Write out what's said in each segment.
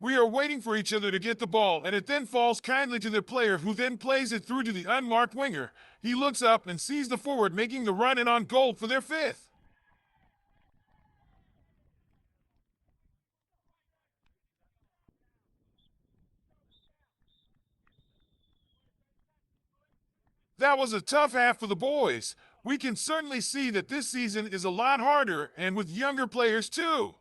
We are waiting for each other to get the ball, and it then falls kindly to the player, who then plays it through to the unmarked winger. He looks up and sees the forward making the run in on goal for their fifth. That was a tough half for the boys. We can certainly see that this season is a lot harder, and with younger players too.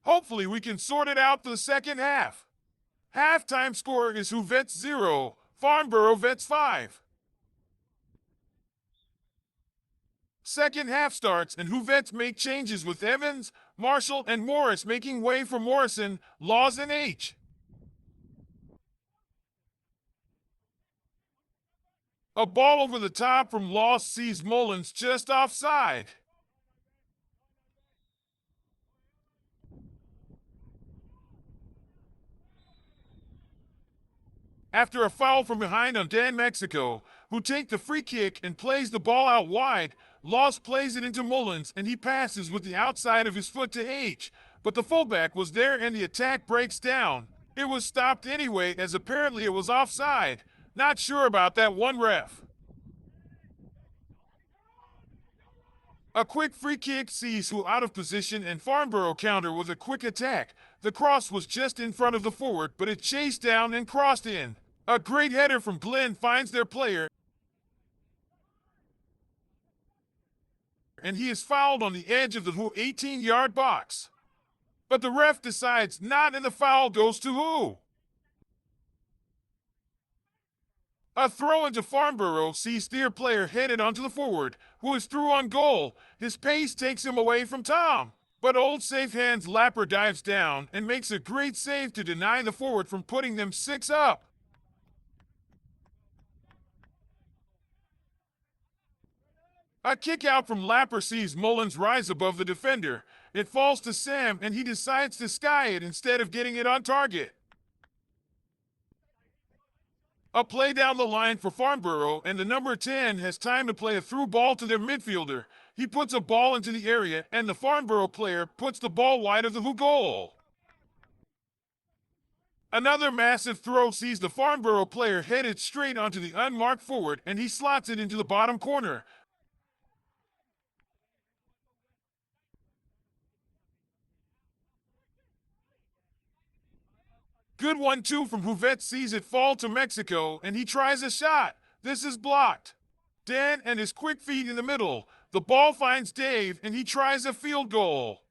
Hopefully we can sort it out for the second half. Halftime score is Huvets 0, Farnborough Vets 5. Second half starts and Huvets make changes, with Evans, Marshall, and Morris making way for Morrison, Laws, and H. A ball over the top from Laws sees Mullins just offside. After a foul from behind on Dan Mexico, who take the free kick and plays the ball out wide, Laws plays it into Mullins and he passes with the outside of his foot to H, but the fullback was there and the attack breaks down. It was stopped anyway, as apparently it was offside. Not sure about that one, ref. A quick free kick sees who out of position, and Farnborough counter with a quick attack. The cross was just in front of the forward, but it chased down and crossed in. A great header from Glenn finds their player, and he is fouled on the edge of the 18-yard box. But the ref decides not, and the foul goes to who? A throw into Farnborough sees their player headed onto the forward, who is through on goal. His pace takes him away from Tom. But old safe hands Lapper dives down and makes a great save to deny the forward from putting them 6 up. A kick out from Lapper sees Mullins rise above the defender. It falls to Sam and he decides to sky it instead of getting it on target. A play down the line for Farnborough, and the number 10 has time to play a through ball to their midfielder. He puts a ball into the area, and the Farnborough player puts the ball wide of the goal. Another massive throw sees the Farnborough player headed straight onto the unmarked forward, and he slots it into the bottom corner. Good 1-2 from Huvets sees it fall to Mexico, and he tries a shot. This is blocked. Dan and his quick feet in the middle. The ball finds Dave, and he tries a field goal.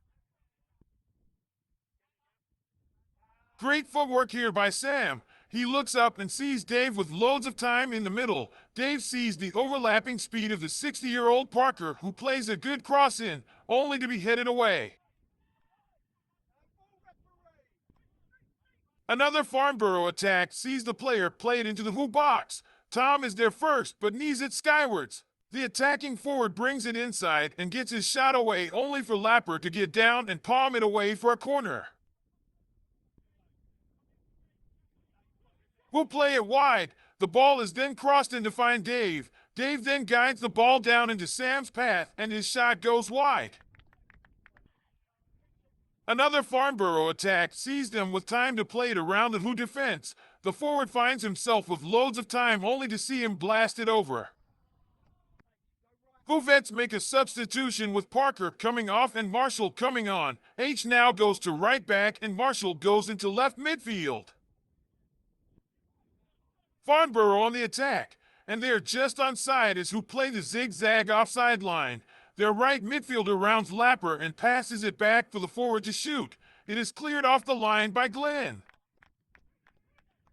Great footwork here by Sam. He looks up and sees Dave with loads of time in the middle. Dave sees the overlapping speed of the 60-year-old Parker, who plays a good cross in, only to be headed away. Another Farnborough attack sees the player play it into the box. Tom is there first, but knees it skywards. The attacking forward brings it inside and gets his shot away, only for Lapper to get down and palm it away for a corner. We'll play it wide. The ball is then crossed in to find Dave. Dave then guides the ball down into Sam's path, and his shot goes wide. Another Farnborough attack sees them with time to play it around the defense. The forward finds himself with loads of time, only to see him blast it over. Huvets make a substitution with Parker coming off and Marshall coming on. H now goes to right back and Marshall goes into left midfield. Farnborough on the attack, and they are just onside as who play the zigzag offside line. Their right midfielder rounds Lapper and passes it back for the forward to shoot. It is cleared off the line by Glenn.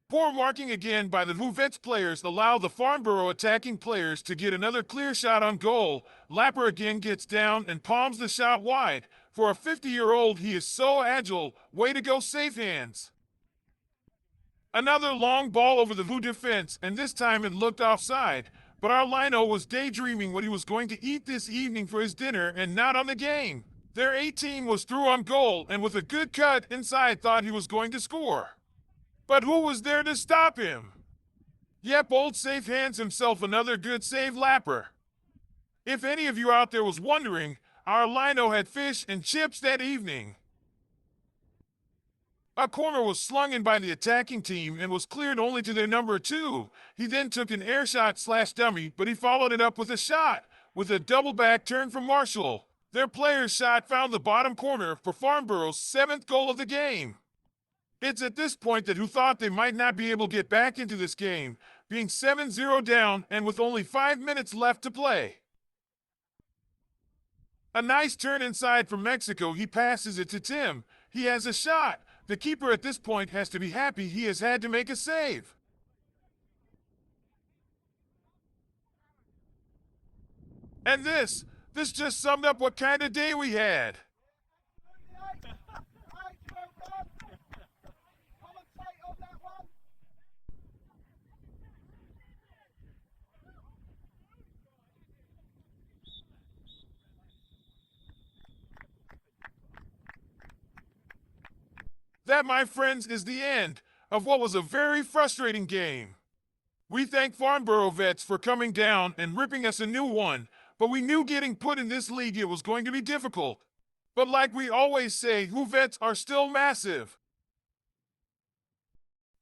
Poor marking again by the Huvets players allow the Farnborough attacking players to get another clear shot on goal. Lapper again gets down and palms the shot wide. For a 50-year-old, he is so agile. Way to go, safe hands. Another long ball over the defense, and this time it looked offside. But our LINO was daydreaming what he was going to eat this evening for his dinner and not on the game. Their 18 was through on goal and with a good cut inside thought he was going to score. But who was there to stop him? Yep, old safe hands himself another good save, Lapper. If any of you out there was wondering, our LINO had fish and chips that evening. A corner was slung in by the attacking team and was cleared only to their number 2. He then took an air shot slash dummy, but he followed it up with a shot, with a double back turn from Marshall. Their player's shot found the bottom corner for Farnborough's 7th goal of the game. It's at this point that who thought they might not be able to get back into this game, being 7-0 down and with only 5 minutes left to play. A nice turn inside from Mexico, he passes it to Tim. He has a shot. The keeper at this point has to be happy he has had to make a save. And this just summed up what kind of day we had. That, my friends, is the end of what was a very frustrating game. We thank Farnborough vets for coming down and ripping us a new one, but we knew getting put in this league it was going to be difficult. But like we always say, Who vets are still massive.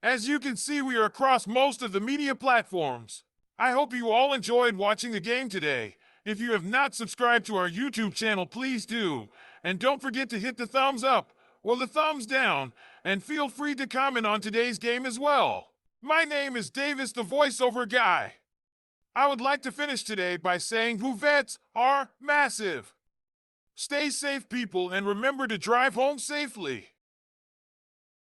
As you can see, we are across most of the media platforms. I hope you all enjoyed watching the game today. If you have not subscribed to our YouTube channel, please do. And don't forget to hit the thumbs up or the thumbs down, and feel free to comment on today's game as well. My name is Davis, the voiceover guy. I would like to finish today by saying Who vets are massive. Stay safe, people, and remember to drive home safely.